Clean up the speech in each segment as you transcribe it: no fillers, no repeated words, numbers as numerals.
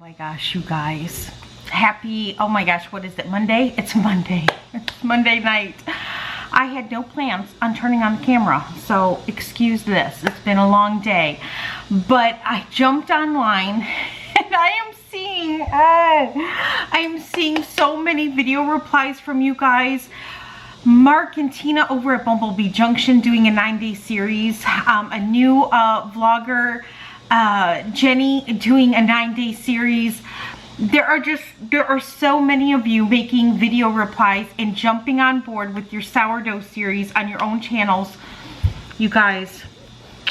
My gosh, you guys, oh my gosh, what is it, Monday? It's Monday. It's Monday night. I had no plans on turning on the camera, so excuse this. It's been a long day, but I jumped online and I am seeing so many video replies from you guys. Mark and Tina over at Bumblebee Junction doing a 9-day series, a new vlogger, Jenny doing a 9-day series. There are so many of you making video replies and jumping on board with your sourdough series on your own channels. You guys,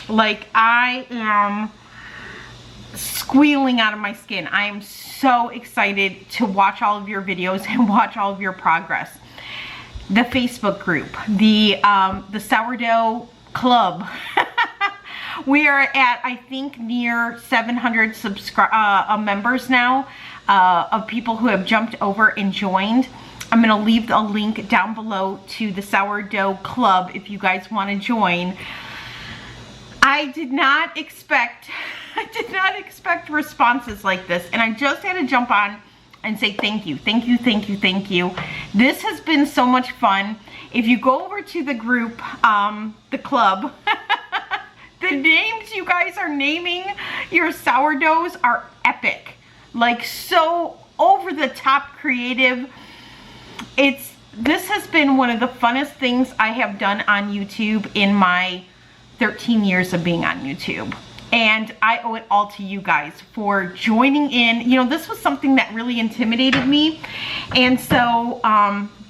like, I am squealing out of my skin. I am so excited to watch all of your videos and watch all of your progress. The Facebook group, the sourdough club. We are at, I think, near 700 members now, of people who have jumped over and joined. I'm going to leave a link down below to the sourdough club if you guys want to join. I did not expect responses like this, and I just had to jump on and say thank you, thank you, thank you, thank you. This has been so much fun. If you go over to the group, the club, the names you guys are naming your sourdoughs are epic. Like, so over the top creative. This has been one of the funnest things I have done on YouTube in my 13 years of being on YouTube. And I owe it all to you guys for joining in. You know, this was something that really intimidated me. And so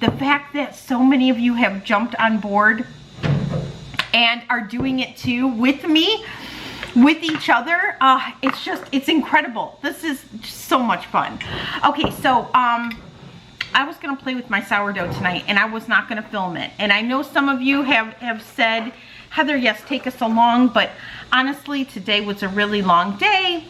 the fact that so many of you have jumped on board and are doing it too with me, with each other, it's incredible. This is just so much fun. Okay, so I was gonna play with my sourdough tonight and I was not gonna film it. And I know some of you have said, Heather, yes, take us along, but honestly, today was a really long day.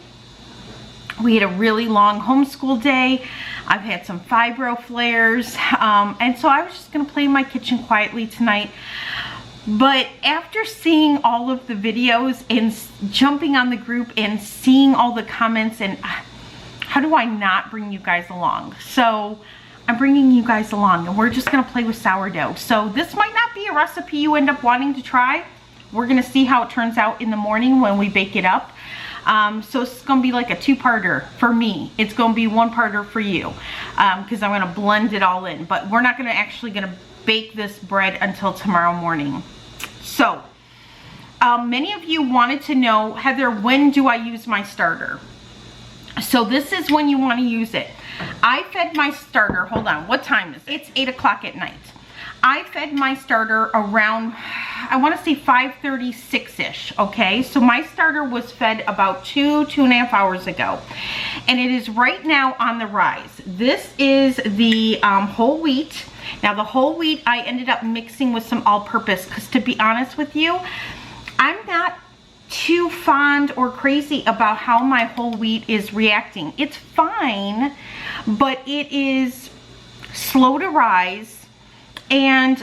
We had a really long homeschool day. I've had some fibro flares, and so I was just gonna play in my kitchen quietly tonight. But after seeing all of the videos and jumping on the group and seeing all the comments, and how do I not bring you guys along? So I'm bringing you guys along, and we're just gonna play with sourdough. So this might not be a recipe you end up wanting to try. We're gonna see how it turns out in the morning when we bake it up. So it's gonna be like a two-parter for me. It's gonna be one-parter for you, because I'm gonna blend it all in. But we're not gonna bake this bread until tomorrow morning. So many of you wanted to know, Heather, when do I use my starter? So this is when you want to use it. I fed my starter, hold on, what time is it? It's 8 o'clock at night. I fed my starter around, I want to say 5:36-ish, okay? So my starter was fed about 2.5 hours ago. And it is right now on the rise. This is the whole wheat. Now the whole wheat I ended up mixing with some all-purpose, because to be honest with you, I'm not too fond or crazy about how my whole wheat is reacting. It's fine, but it is slow to rise and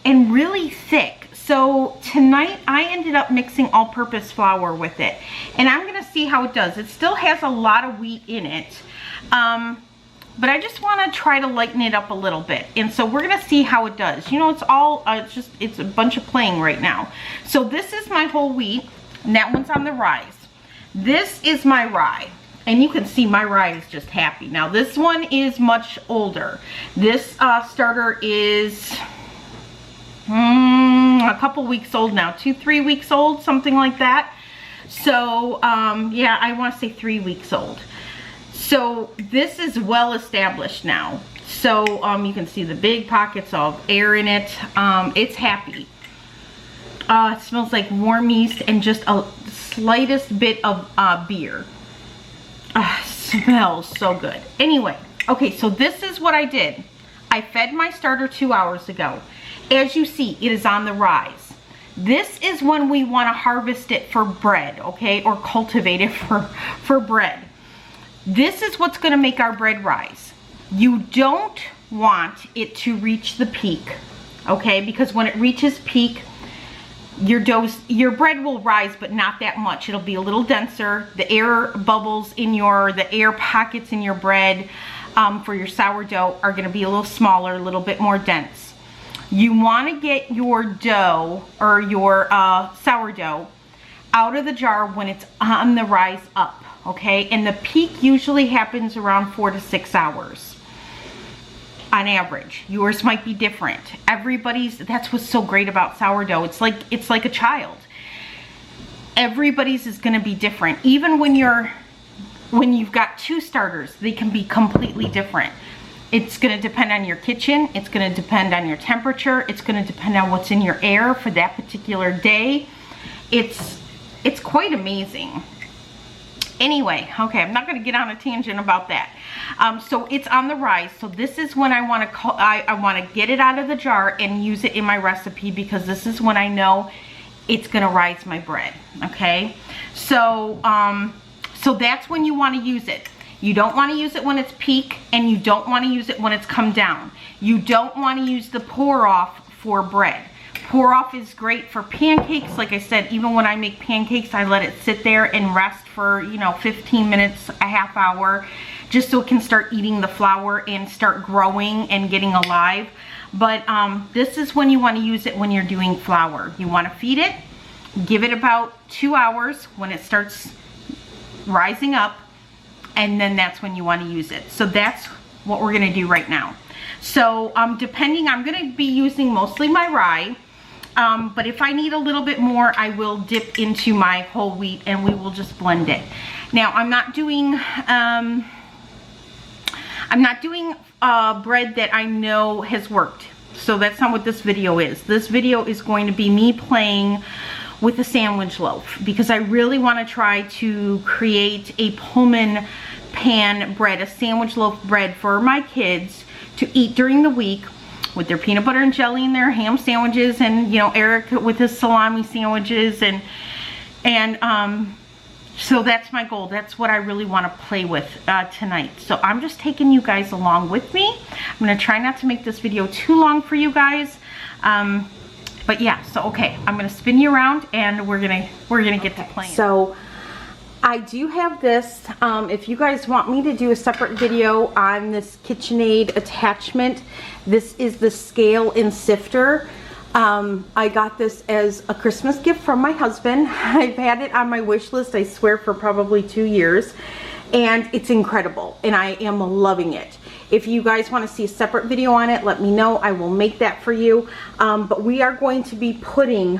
really thick. So tonight I ended up mixing all-purpose flour with it, and I'm gonna see how it does. It still has a lot of wheat in it, but I just want to try to lighten it up a little bit, and so we're gonna see how it does. You know, it's all it's a bunch of playing right now. So this is my whole wheat, and that one's on the rise. This is my rye, and you can see my rye is just happy. Now this one is much older. This starter is a couple weeks old now, 2-3 weeks old, something like that. So yeah, I want to say 3 weeks old. So this is well established now. So you can see the big pockets of air in it. It's happy. It smells like warm yeast and just a slightest bit of beer. Smells so good. Anyway, okay, so this is what I did. I fed my starter 2 hours ago. As you see, it is on the rise. This is when we want to harvest it for bread, okay, or cultivate it for bread. This is what's going to make our bread rise. You don't want it to reach the peak, okay, because when it reaches peak, your bread will rise, but not that much. It'll be a little denser. The air bubbles in the air pockets in your bread for your sourdough are gonna be a little smaller, a little bit more dense. You wanna get your dough or your sourdough out of the jar when it's on the rise up, okay? And the peak usually happens around 4 to 6 hours. On average. Yours might be different. That's what's so great about sourdough. It's like a child. Everybody's is gonna be different. Even when you've got 2 starters, they can be completely different. It's gonna depend on your kitchen, it's gonna depend on your temperature, it's gonna depend on what's in your air for that particular day. It's quite amazing. Anyway, okay, I'm not gonna get on a tangent about that. So it's on the rise. So this is when I wanna get it out of the jar and use it in my recipe, because this is when I know it's gonna rise my bread, okay? So, so that's when you wanna use it. You don't wanna use it when it's peak, and you don't wanna use it when it's come down. You don't wanna use the pour off for bread. Pour off is great for pancakes. Like I said, even when I make pancakes, I let it sit there and rest for, 15 minutes, a half hour, just so it can start eating the flour and start growing and getting alive. But this is when you want to use it when you're doing flour. You want to feed it, give it about 2 hours when it starts rising up, and then that's when you want to use it. So that's what we're going to do right now. So I'm going to be using mostly my rye. But if I need a little bit more, I will dip into my whole wheat and we will just blend it. Now, I'm not doing bread that I know has worked. So that's not what this video is. This video is going to be me playing with a sandwich loaf, because I really want to try to create a pullman pan bread, a sandwich loaf bread for my kids to eat during the week, with their peanut butter and jelly and their ham sandwiches, and Eric with his salami sandwiches, and so that's my goal. That's what I really want to play with tonight. So I'm just taking you guys along with me. I'm going to try not to make this video too long for you guys. But yeah, so okay, I'm going to spin you around and we're gonna get to playing. So I do have this. If you guys want me to do a separate video on this KitchenAid attachment, this is the scale and sifter. I got this as a Christmas gift from my husband. I've had it on my wish list, I swear, for probably 2 years, and it's incredible and I am loving it. If you guys want to see a separate video on it, let me know. I will make that for you. But we are going to be putting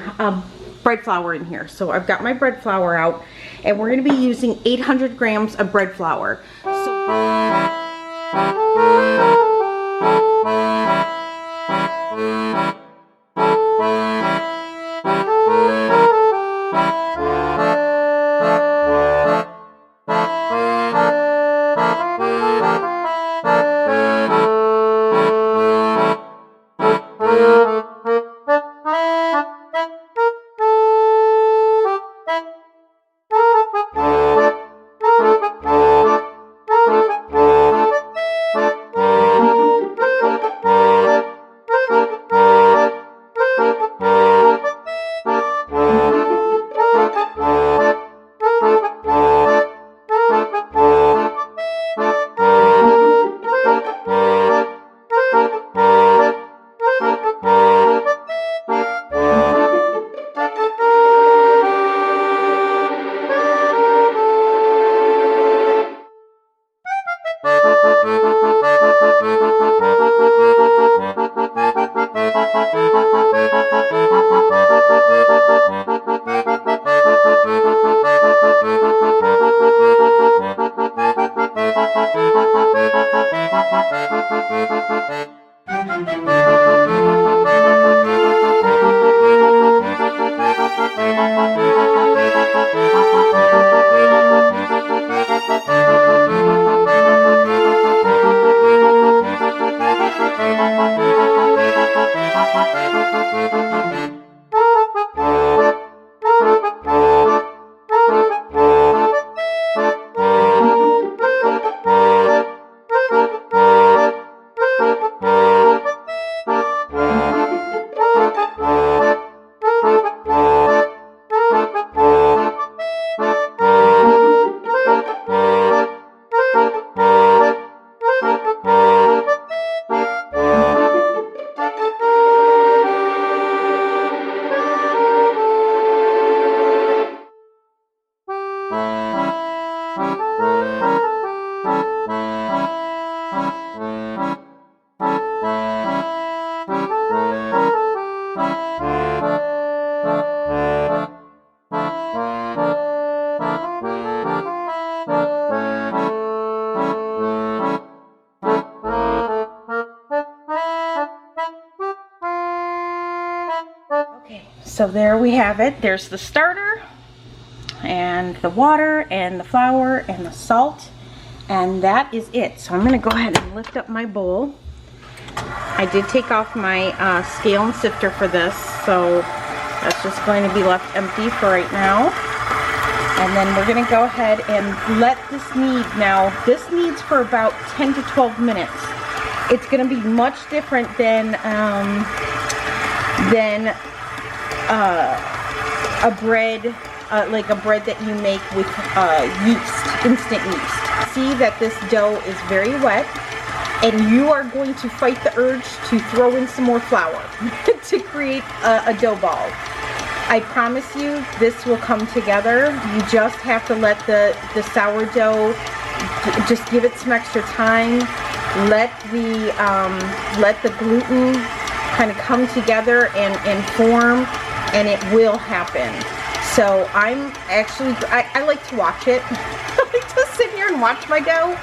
bread flour in here. So I've got my bread flour out, and we're going to be using 800 grams of bread flour. So there we have it. There's the starter and the water and the flour and the salt, and that is it. So I'm gonna go ahead and lift up my bowl. I did take off my scale and sifter for this, so that's just going to be left empty for right now. And then we're gonna go ahead and let this knead. Now, this kneads for about 10 to 12 minutes. It's gonna be much different than a bread, like a bread that you make with yeast, instant yeast. See that this dough is very wet, and you are going to fight the urge to throw in some more flour to create a dough ball. I promise you, this will come together. You just have to let the sourdough, just give it some extra time. Let the gluten kind of come together and form, and it will happen. So I'm actually, I like to watch it. I like to sit here and watch my dough.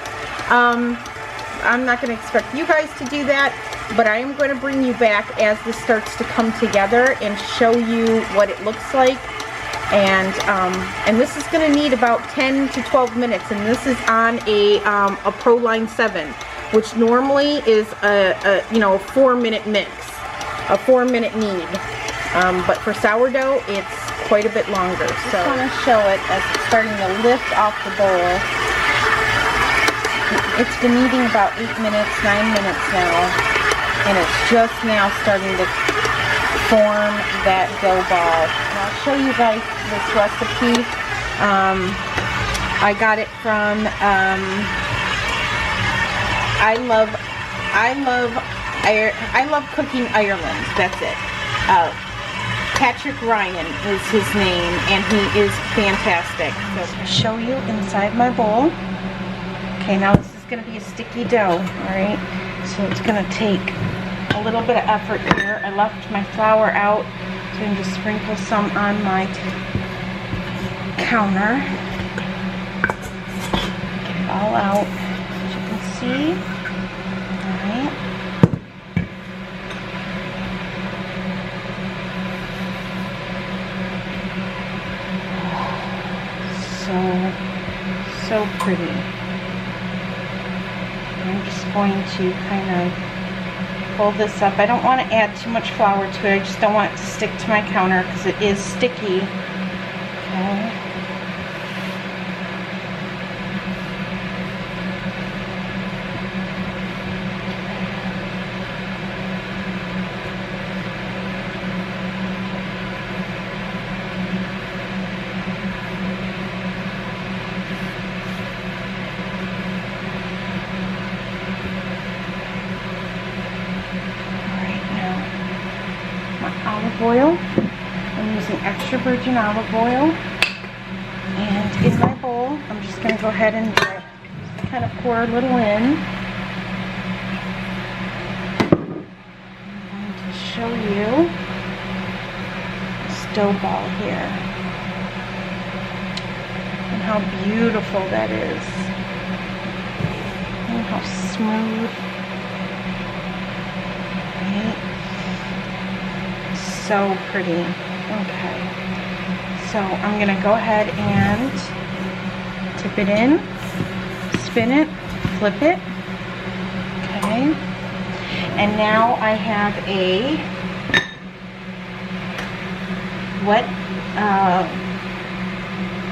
I'm not going to expect you guys to do that, but I am going to bring you back as this starts to come together and show you what it looks like. And this is going to need about 10 to 12 minutes, and this is on a Pro Line 7, which normally is a 4-minute mix, a 4-minute knead. But for sourdough, it's quite a bit longer. So I want to show it as it's starting to lift off the bowl. It's been kneading about 8 minutes, 9 minutes now, and it's just now starting to form that dough ball. And I'll show you guys this recipe. I got it from I love cooking Ireland. That's it. Patrick Ryan is his name, and he is fantastic. So I'll show you inside my bowl. Okay, now this is going to be a sticky dough, alright? So it's going to take a little bit of effort here. I left my flour out, so I'm just sprinkle some on my counter. Get it all out, as you can see. Alright. So pretty. I'm just going to kind of pull this up. I don't want to add too much flour to it. I just don't want it to stick to my counter because it is sticky. Okay. Olive oil. I'm using extra virgin olive oil, and in my bowl I'm just going to go ahead and kind of pour a little in. I'm going to show you this dough ball here and how beautiful that is, and how smooth. Right? So pretty. Okay, so I'm gonna go ahead and tip it in, spin it, flip it. Okay, and now I have a wet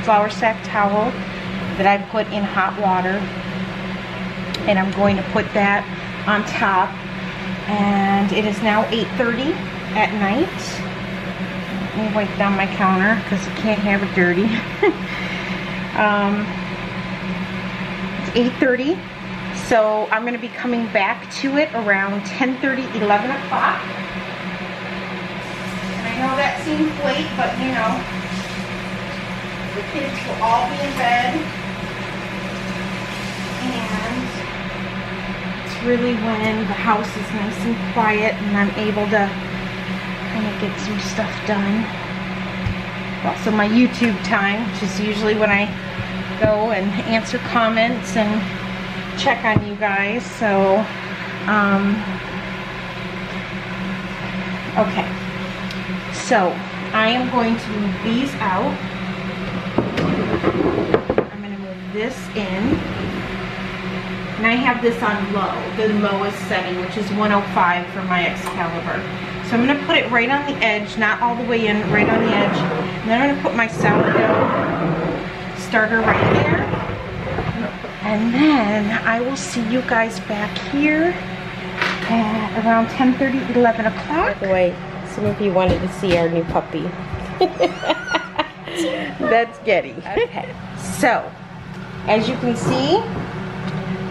flour sack towel that I put in hot water, and I'm going to put that on top. And it is now 8:30 at night. Let me wipe down my counter because I can't have it dirty. It's 8:30, so I'm going to be coming back to it around 10:30, 11 o'clock. And I know that seems late, but you know, the kids will all be in bed, and it's really when the house is nice and quiet and I'm able to kind of get some stuff done. Also my YouTube time, which is usually when I go and answer comments and check on you guys. So okay, so I am going to move these out. I'm going to move this in. And I have this on low, the lowest setting, which is 105 for my Excalibur. So I'm going to put it right on the edge, not all the way in, right on the edge. And then I'm going to put my sourdough starter right there. And then I will see you guys back here at around 10:30, 11 o'clock. By the way, some of you wanted to see our new puppy. That's Kneady. Okay. So, as you can see,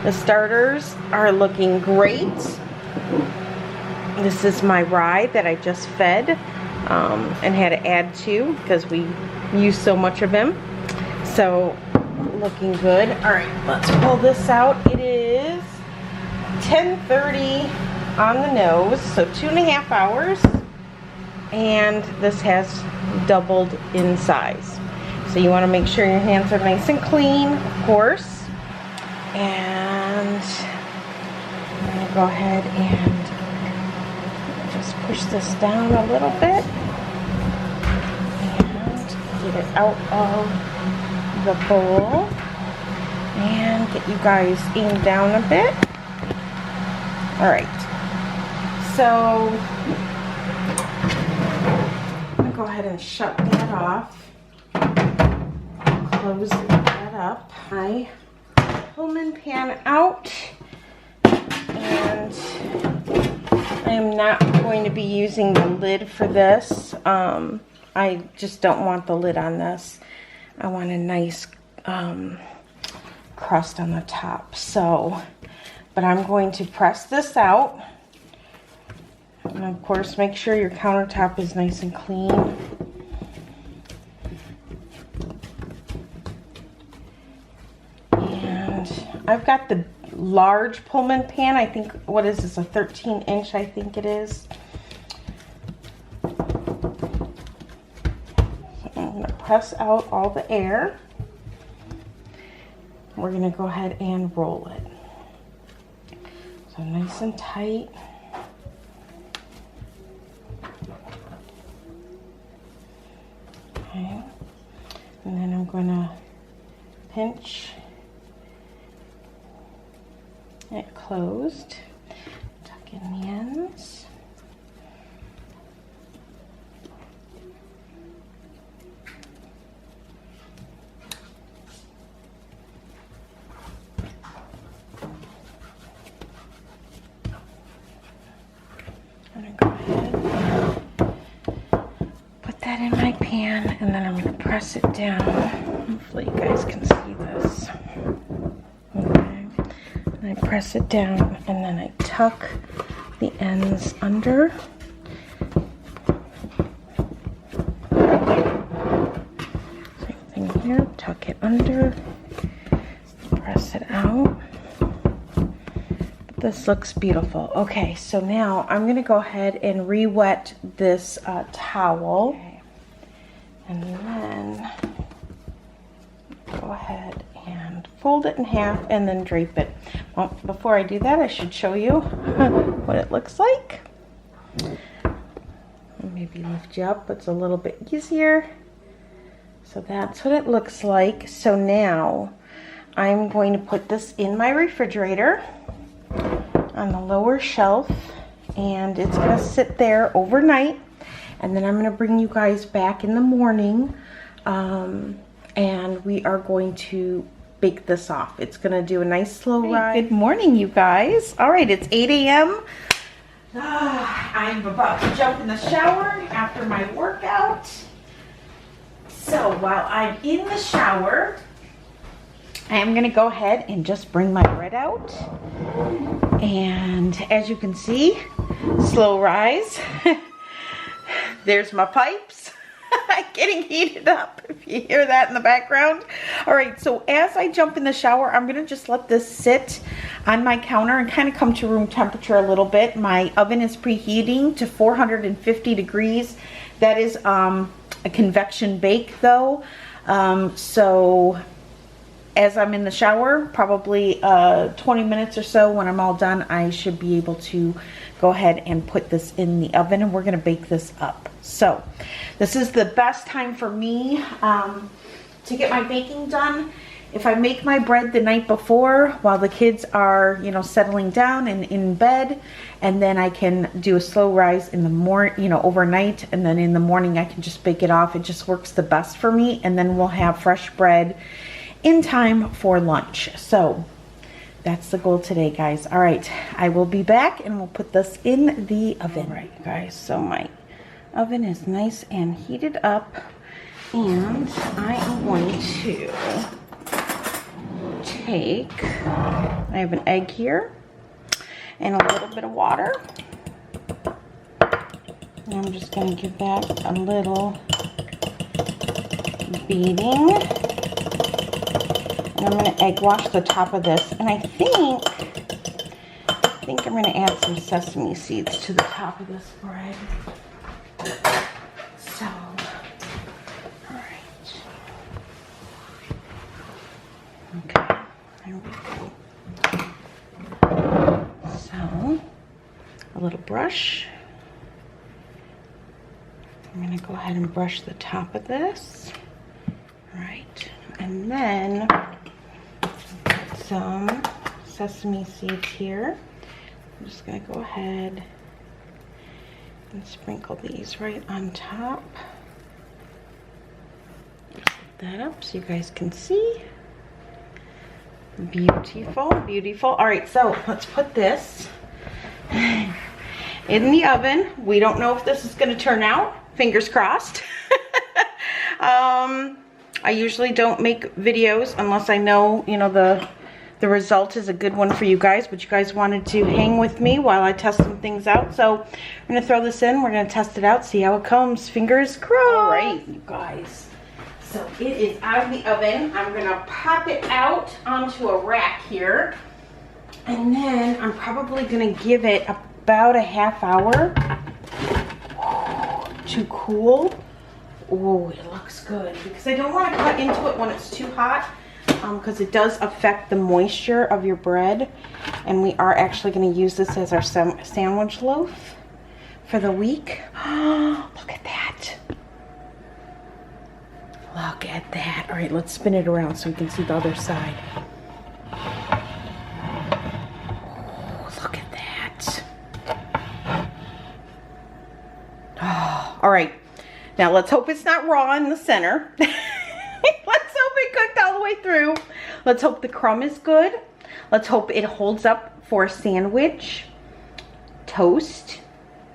the starters are looking great. This is my rye that I just fed and had to add to because we use so much of him. So, looking good. All right, let's pull this out. It is 10:30 on the nose, so 2.5 hours. And this has doubled in size. So you want to make sure your hands are nice and clean, of course. And I'm going to go ahead and just push this down a little bit and get it out of the bowl and get you guys aimed down a bit. All right, so go ahead and shut that off. Close that up. My pullman pan out, and I am not going to be using the lid for this. I just don't want the lid on this. I want a nice crust on the top. So, but I'm going to press this out. And of course, make sure your countertop is nice and clean. And I've got the large pullman pan. I think, what is this, a 13-inch, I think it is. So I'm going to press out all the air. We're going to go ahead and roll it. So nice and tight. Okay, and then I'm going to pinch it closed, tuck in the ends. I'm going to go ahead and put that in my pan, and then I'm going to press it down. Hopefully you guys can see this. Okay. And I press it down, and then I tuck the ends under. Same thing here, tuck it under, press it out. This looks beautiful. Okay, so now I'm going to go ahead and re-wet this towel. Okay. And then go ahead and fold it in half and then drape it. Well, before I do that, I should show you what it looks like. Maybe lift you up, it's a little bit easier. So that's what it looks like. So now I'm going to put this in my refrigerator on the lower shelf, and it's going to sit there overnight, and then I'm going to bring you guys back in the morning, and we are going to bake this off. It's going to do a nice slow ride. Good morning, you guys. All right, it's 8 a.m. I'm about to jump in the shower after my workout. So while I'm in the shower, I am going to go ahead and just bring my bread out. And as you can see, slow rise. There's my pipes getting heated up, if you hear that in the background. All right, so as I jump in the shower, I'm going to just let this sit on my counter and kind of come to room temperature a little bit. My oven is preheating to 450 degrees. That is a convection bake though. So as I'm in the shower, probably 20 minutes or so, when I'm all done, I should be able to go ahead and put this in the oven, and we're gonna bake this up. So this is the best time for me to get my baking done. If I make my bread the night before while the kids are, you know, settling down and in bed, and then I can do a slow rise in the morning, you know, overnight, and then in the morning I can just bake it off. It just works the best for me, and then we'll have fresh bread in time for lunch. So that's the goal today, guys. All right, I will be back and we'll put this in the oven. All right, guys, so my oven is nice and heated up, and I am going to take, I have an egg here and a little bit of water, and I'm just going to give that a little beating, and I'm going to egg wash the top of this, and I think I'm going to add some sesame seeds to the top of this bread. So, all right, okay. There we go. So, a little brush. I'm going to go ahead and brush the top of this. All right. And then put some sesame seeds here. I'm just going to go ahead and sprinkle these right on top. Just lift that up so you guys can see. Beautiful, beautiful. All right, so let's put this in the oven. We don't know if this is going to turn out. Fingers crossed. I usually don't make videos unless I know, you know, the result is a good one for you guys, but you guys wanted to hang with me while I test some things out. So I'm going to throw this in. We're going to test it out, see how it comes. Fingers crossed. All right, you guys. So it is out of the oven. I'm going to pop it out onto a rack here. And then I'm probably going to give it about a half hour to cool. Oh, it looks good. Because I don't want to cut into it when it's too hot, because it does affect the moisture of your bread. And we are actually going to use this as our sandwich loaf for the week. Look at that. Look at that. All right, let's spin it around so we can see the other side. Oh, look at that. Oh, all right. Now let's hope it's not raw in the center. Let's hope it cooked all the way through. Let's hope the crumb is good. Let's hope it holds up for a sandwich, toast,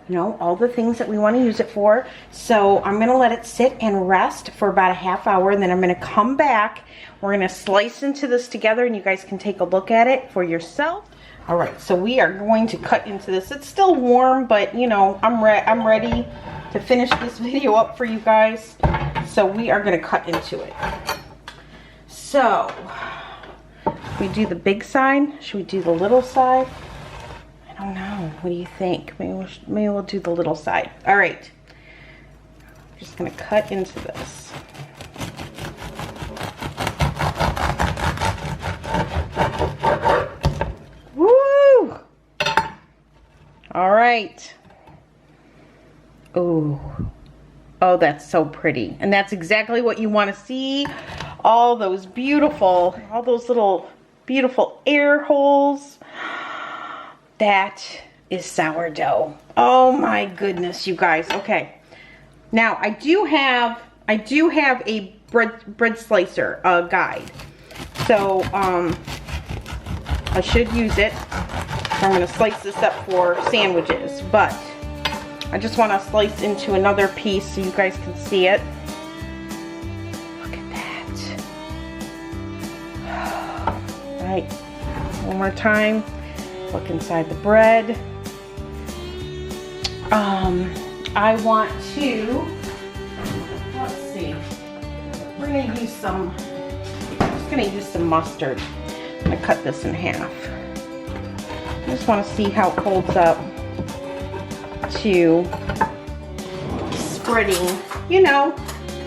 you know, all the things that we want to use it for. So I'm going to let it sit and rest for about a half hour, and then I'm going to come back. We're going to slice into this together, and you guys can take a look at it for yourself. All right, so we are going to cut into this. It's still warm, but you know, I'm ready to finish this video up for you guys. So we are going to cut into it. So, should we do the big side? Should we do the little side? I don't know. What do you think? Maybe we'll do the little side. All right. I'm just going to cut into this. Woo! All right. Ooh. Oh, that's so pretty. And that's exactly what you want to see. All those little beautiful air holes. That is sourdough. Oh my goodness, you guys. Okay. Now I do have a bread slicer guide. So I should use it. I'm going to slice this up for sandwiches, but I just want to slice into another piece so you guys can see it. Look at that. All right. One more time. Look inside the bread. I want to, let's see, we're going to use some, I'm just going to use some mustard. I'm going to cut this in half. I just want to see how it holds up to spreading, you know,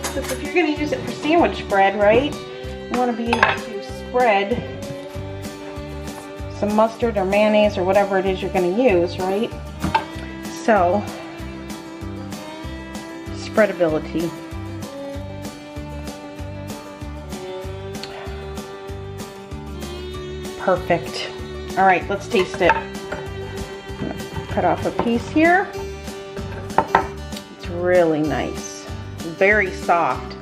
because if you're going to use it for sandwich bread, right, you want to be able to bread some mustard or mayonnaise or whatever it is you're going to use, right? So, spreadability. Perfect. All right, let's taste it. Cut off a piece here. It's really nice. Very soft.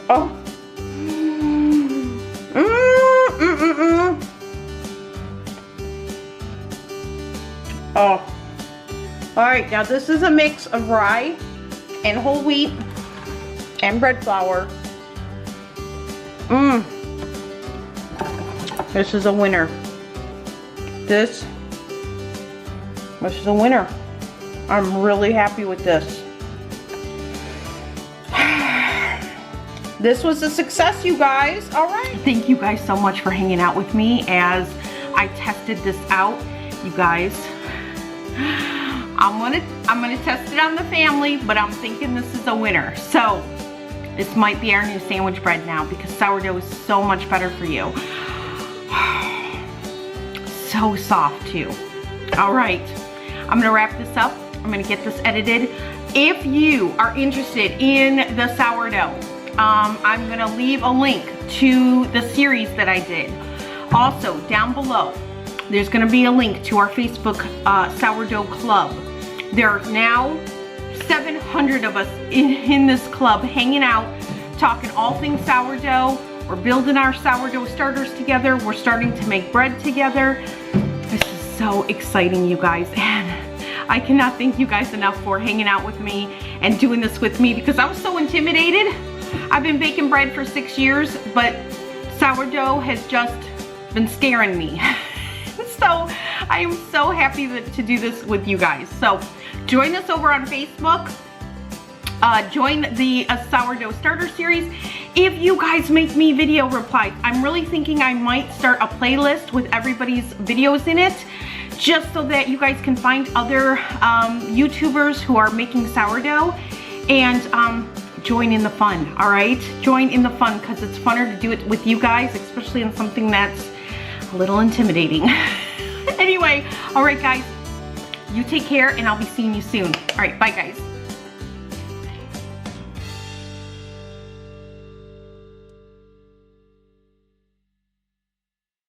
Oh. Oh. Alright, now this is a mix of rye and whole wheat and bread flour. This is a winner. This is a winner. I'm really happy with this. This was a success, you guys. All right. Thank you guys so much for hanging out with me as I tested this out. You guys, I'm gonna test it on the family, but I'm thinking this is a winner. So this might be our new sandwich bread now because sourdough is so much better for you. So soft too. All right, I'm gonna wrap this up. I'm gonna get this edited. If you are interested in the sourdough, I'm gonna leave a link to the series that I did. Also, down below, there's gonna be a link to our Facebook sourdough club. There are now 700 of us in this club hanging out, talking all things sourdough. We're building our sourdough starters together. We're starting to make bread together. This is so exciting, you guys. And I cannot thank you guys enough for hanging out with me and doing this with me because I was so intimidated. I've been baking bread for 6 years, but sourdough has just been scaring me. So I am so happy to do this with you guys. So join us over on Facebook. Join the sourdough starter series. If you guys make me video replies, I'm really thinking I might start a playlist with everybody's videos in it, just so that you guys can find other YouTubers who are making sourdough and join in the fun, all right? Join in the fun because it's funner to do it with you guys, especially in something that's a little intimidating. Anyway, all right guys, you take care and I'll be seeing you soon. All right, bye guys.